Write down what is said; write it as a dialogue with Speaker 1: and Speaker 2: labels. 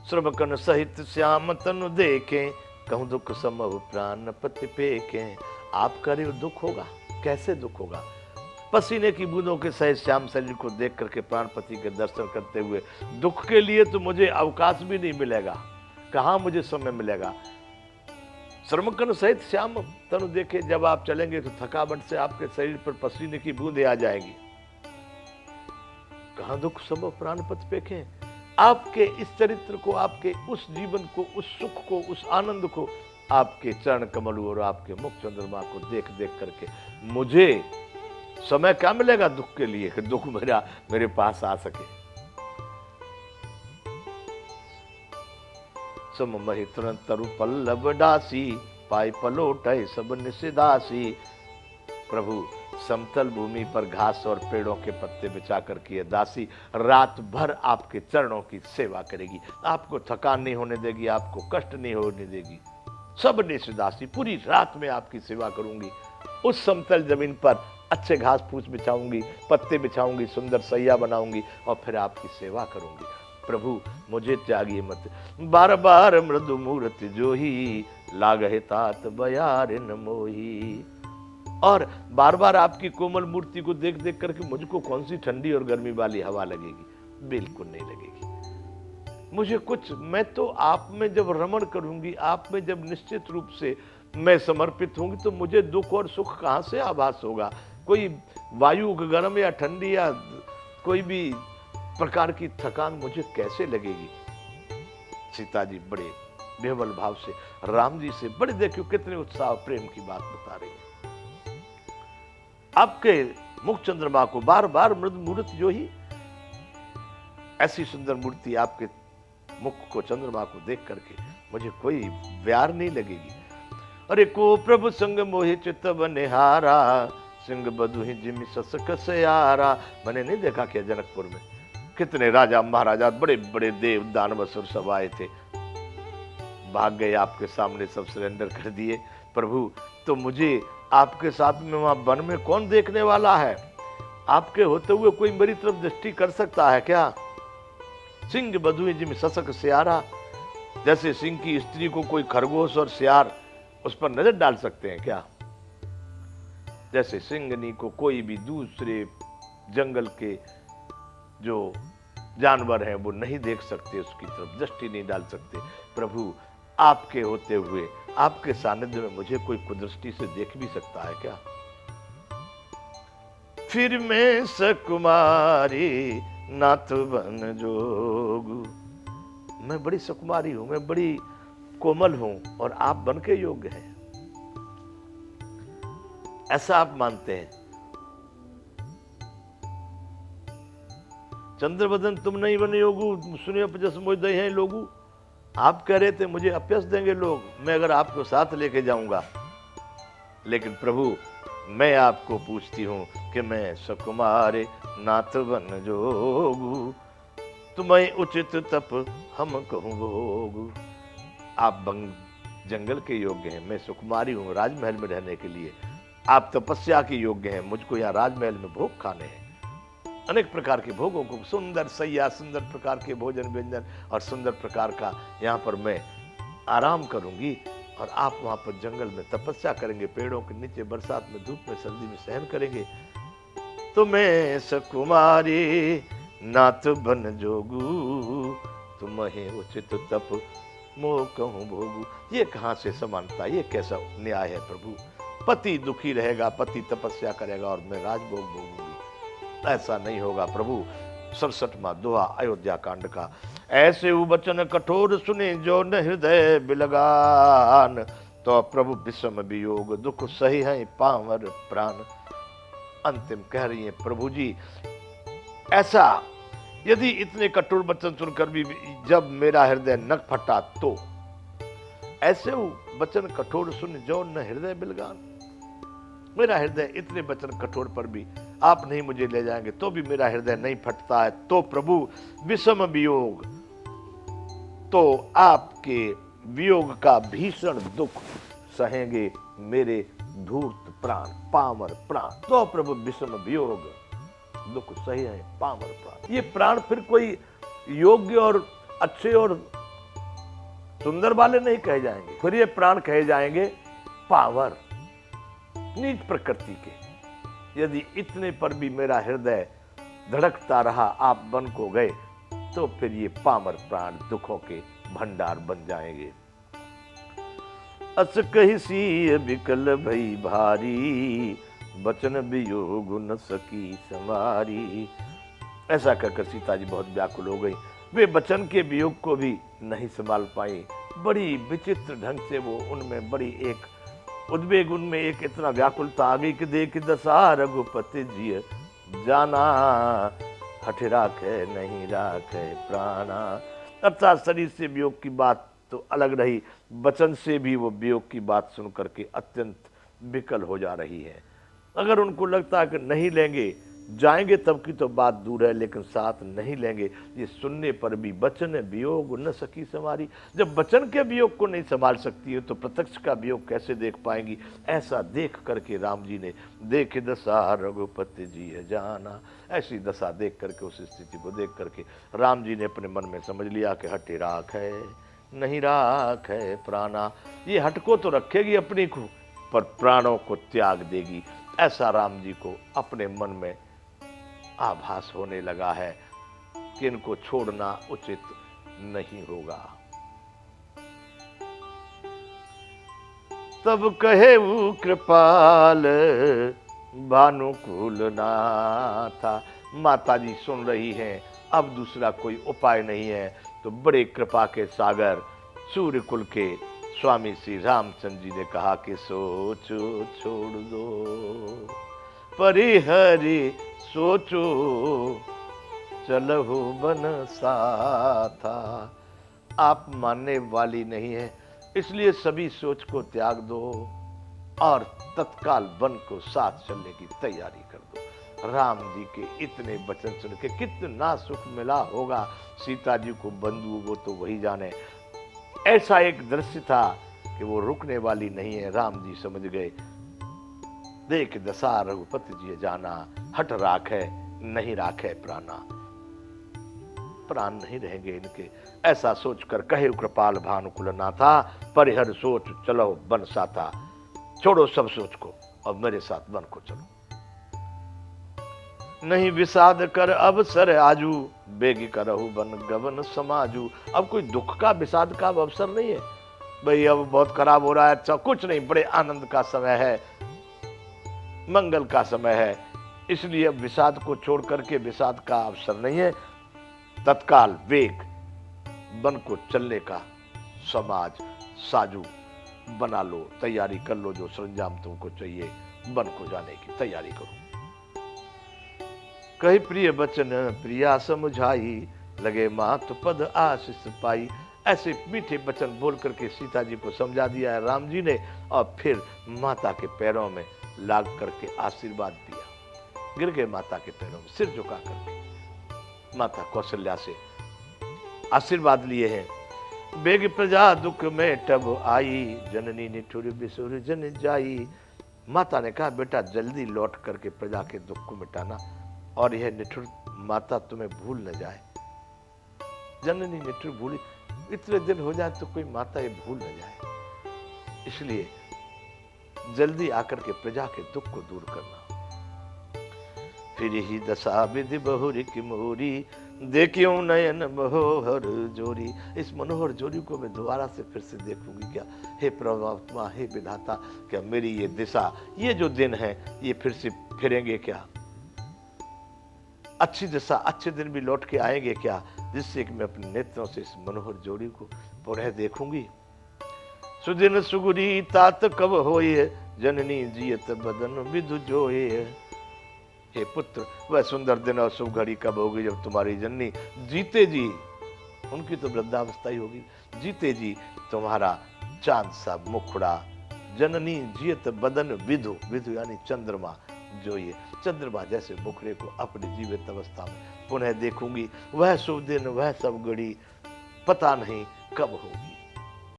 Speaker 1: श्रवकन सहित श्याम तनु देखें, कहूँ दुख समव प्राण पति पेखें। आप करे दुख होगा, कैसे दुख होगा? पसीने की बूंदों के सहित श्याम शरीर को देख करके प्राणपति के दर्शन करते हुए दुख के लिए तो मुझे अवकाश भी नहीं मिलेगा, कहाँ मुझे समय मिलेगा। श्रमकन सहित श्याम तनु देखे, जब आप चलेंगे तो थकावट से आपके शरीर पर पसीने की बूंदें आ जाएंगी। कहाँ दुख सब प्राणपति पेखे। आपके इस चरित्र को, आपके उस जीवन को, उस सुख को, उस आनंद को, आपके चरण कमल और आपके मुख चंद्रमा को देख देख करके मुझे समय क्या मिलेगा दुख के लिए कि दुख मेरे पास आ सके। सम महि तुरंत तरु पल्लव डासी, पाई पलोटय सब निशिदासी। प्रभु समतल भूमि पर घास और पेड़ों के पत्ते बिछा कर के दासी रात भर आपके चरणों की सेवा करेगी, आपको थकान नहीं होने देगी, आपको कष्ट नहीं होने देगी। सब निशिदासी, पूरी रात में आपकी सेवा करूंगी। उस समतल जमीन पर अच्छे घास फूस बिछाऊंगी, पत्ते बिछाऊंगी, सुंदर सैया बनाऊंगी और फिर आपकी सेवा करूंगी। प्रभु मुझे त्यागी मत, बार बार मृदु मूर्ति जोही, लागहे तात बयारिन मोही। और बार बार आपकी कोमल मूर्ति को देख देख करके मुझको कौन सी ठंडी और गर्मी वाली हवा लगेगी? बिल्कुल नहीं लगेगी। मुझे कुछ, मैं तो आप में जब रमण करूंगी, आप में जब निश्चित रूप से मैं समर्पित होंगी, तो मुझे दुख और सुख कहां से आभास होगा? कोई वायु गर्म या ठंडी या कोई भी प्रकार की थकान मुझे कैसे लगेगी? सीता जी बड़े बेहवल भाव से राम जी से बड़े, देखियो कितने उत्साह प्रेम की बात बता रही है। आपके मुख चंद्रमा को बार बार मृद मूर्ति जो ही, ऐसी सुंदर मूर्ति आपके मुख को, चंद्रमा को देख करके मुझे कोई व्यार नहीं लगेगी। अरे को प्रभु संग मोहि चित्त बनिहारा, सिंह बधु ही जिमि ससक सयारा। मैंने नहीं देखा क्या जनकपुर में कितने राजा महाराजा, बड़े बड़े देव दानव असुर सब आए थे, भाग गए आपके सामने, सब सरेंडर कर दिए। प्रभु तो मुझे आपके साथ में वहां वन में कौन देखने वाला है? आपके होते हुए कोई मेरी तरफ दृष्टि कर सकता है क्या? सिंह बधुए जिम ससक सियारा, जैसे सिंह की स्त्री को कोई खरगोश और सियार उस पर नजर डाल सकते हैं क्या? जैसे सिंहनी को कोई भी दूसरे जंगल के जो जानवर हैं वो नहीं देख सकते, उसकी तरफ दृष्टि नहीं डाल सकते। प्रभु आपके होते हुए, आपके सानिध्य में मुझे कोई कुदृष्टि से देख भी सकता है क्या? फिर मैं सकुमारी नाथ बन जोगु। मैं बड़ी सुकुमारी हूं, मैं बड़ी कोमल हूं और आप बन के योग्य हैं, ऐसा आप मानते हैं। चंद्रवदन तुम नहीं बने योगु, सुने अपजस मोह दई हैं लोगु। आप कह रहे थे मुझे अपयस देंगे लोग, मैं अगर आपको साथ लेके जाऊंगा। लेकिन प्रभु मैं आपको पूछती हूं कि मैं सकुमारे नाथ बन जोगु, तुम्हें उचित तप हम कहूं भोगु। आप जंगल के योग्य हैं, मैं सुकुमारी हूं राजमहल में रहने के लिए। आप तपस्या के योग्य हैं, मुझको यहाँ राजमहल में भोग खाने हैं, अनेक प्रकार के भोगों को, सुंदर सैया, सुंदर प्रकार के भोजन व्यंजन और सुंदर प्रकार का यहाँ पर मैं आराम करूंगी और आप वहां पर जंगल में तपस्या करेंगे, पेड़ों के नीचे, बरसात में, धूप में, सर्दी में सहन करेंगे। तो मैं सकुमारी नाथ बन जोगु, तुम्हें उचित तप मोह कहूं भोगु। ये कहां से समानता, ये कैसा न्याय है प्रभु? पति दुखी रहेगा, पति तपस्या करेगा और मैं राजभोग भोगूंगी, ऐसा नहीं होगा प्रभु। 67वां दोहा अयोध्या कांड का। ऐसे वचन कठोर सुने जो न हृदय बिलगान, तो प्रभु विषम वियोग दुख सही है पावर प्राण। अंतिम कह रही है प्रभु जी, ऐसा यदि इतने कठोर वचन सुनकर भी जब मेरा हृदय न फटा, तो ऐसे वचन कठोर सुन जो न हृदय बिलगान। मेरा हृदय इतने वचन कठोर पर भी आप नहीं मुझे ले जाएंगे तो भी मेरा हृदय नहीं फटता है, तो प्रभु विषम वियोग, तो आपके वियोग का भीषण दुख सहेंगे मेरे धूर्त प्राण, पामर प्राण। तो प्रभु विषम वियोग दुख सही है पामर प्राण। ये प्राण फिर कोई योग्य और अच्छे और सुंदर वाले नहीं कहे जाएंगे, फिर ये प्राण कहे जाएंगे पावर, नीच प्रकृति के। यदि इतने पर भी मेरा हृदय धड़कता रहा, आप बन को गए, तो फिर ये पामर प्राण दुखों के भंडार बन जाएंगे। अस कही सी बिकल भई भारी, बचन वियोग न सकी संवारी। ऐसा कहकर सीता जी बहुत व्याकुल हो गई। वे बचन के वियोग को भी नहीं संभाल पाई। बड़ी विचित्र ढंग से वो उनमें बड़ी एक उद्वेग, उनमें एक इतना व्याकुलता आ गई कि देख दशा रघुपति जी जाना, हठ राखे नहीं राखे प्राणा। अर्थात शरीर से वियोग की बात तो अलग रही, वचन से भी वो वियोग की बात सुन करके अत्यंत विकल हो जा रही है। अगर उनको लगता है कि नहीं लेंगे, जाएंगे तब की तो बात दूर है, लेकिन साथ नहीं लेंगे, ये सुनने पर भी वचन वियोग न सकी संवारी। जब वचन के वियोग को नहीं संभाल सकती है तो प्रत्यक्ष का वियोग कैसे देख पाएंगी। ऐसा देख करके राम जी ने, देख दशा रघुपति जी है जाना, ऐसी दशा देख करके, उस स्थिति को देख करके राम जी ने अपने मन में समझ लिया कि हटे राख है नहीं राख है प्राणा। ये हट को तो रखेगी अपनी को, पर प्राणों को त्याग देगी। ऐसा राम जी को अपने मन में आभास होने लगा है कि इनको छोड़ना उचित नहीं होगा। तब कहे वो कृपाल भानुकूल नाथा। माता जी सुन रही हैं, अब दूसरा कोई उपाय नहीं है, तो बड़े कृपा के सागर सूर्यकुल के स्वामी श्री रामचंद्र जी ने कहा कि सोचो छोड़ दो परिहरि सोचो चलहु बन साथा। आप मानने वाली नहीं है, इसलिए सभी सोच को त्याग दो और तत्काल वन को साथ चलने की तैयारी कर दो। राम जी के इतने वचन सुन के कितना सुख मिला होगा सीता जी को, बंधु वो तो वही जाने। ऐसा एक दृश्य था कि वो रुकने वाली नहीं है। राम जी समझ गए, देख दशा रघुपति जी जाना, हट राखे नहीं राखे प्राणा, प्राण नहीं रहेंगे इनके। ऐसा सोचकर कहे कृपाल भानुकुल नाथा, परिहर सोच चलो बन साथा। छोड़ो सब सोच को और मेरे साथ वन को चलो। नहीं विषाद कर अवसर आजू, बेगी करहु बन गवन समाजू। अब कोई दुख का विषाद का अवसर नहीं है भाई, अब बहुत खराब हो रहा है, अच्छा कुछ नहीं, बड़े आनंद का समय है, मंगल का समय है, इसलिए अब विषाद को छोड़ करके विषाद का अवसर नहीं है। तत्काल वेग वन को चलने का समाज साजू बना लो, तैयारी कर लो, जो सरंजाम तुमको चाहिए, वन को जाने की तैयारी करो। कही प्रिय वचन प्रिया समझाई, लगे मात पद आशीष पाई। ऐसे मीठे वचन बोल करके सीता जी को समझा दिया है राम जी ने, और फिर माता के पैरों में लाग करके आशीर्वाद दिया। गिर गए माता के पैरों में, सिर झुका करके माता कौशल्या से आशीर्वाद लिए हैं। बेग प्रजा दुख में टब आई, जननी निठुर बिसुर जन जाई। माता ने कहा बेटा जल्दी लौट करके प्रजा के दुख को मिटाना, और यह निठुर माता तुम्हें भूल न जाए। जननी निठुर भूली, इतने दिन हो जाए तो कोई माता ये भूल न जाए, इसलिए जल्दी आकर के प्रजा के दुख को दूर करना। फिर ही दशा विधि बहुरी की मोरी, देखियो नयन मनोहर जोरी। इस मनोहर जोरी को मैं दोबारा से फिर से देखूंगी क्या? हे परमात्मा, हे विधाता, क्या मेरी ये दिशा, ये जो दिन है, ये फिर से फिरेंगे क्या? अच्छी दिशा, अच्छे दिन भी लौट के आएंगे क्या, जिससे कि मैं अपने नेत्रों से इस मनोहर जोड़ी को पुनः देखूंगी। सुदिन सुगुरी तात कब होए, जननी जियत बदन विधु जोए। हे पुत्र, वह सुंदर दिन और शुभ घड़ी कब होगी जब तुम्हारी जननी जीते जी, उनकी तो वृद्धावस्था ही होगी, जीते जी तुम्हारा चांद सा मुखड़ा, जननी जियत बदन विधु, विधु यानी चंद्रमा, जो ये चंद्रमा जैसे मुखड़े को अपनी जीवित अवस्था में पुनः देखूंगी। वह शुभ दिन, वह सब घड़ी पता नहीं कब होगी।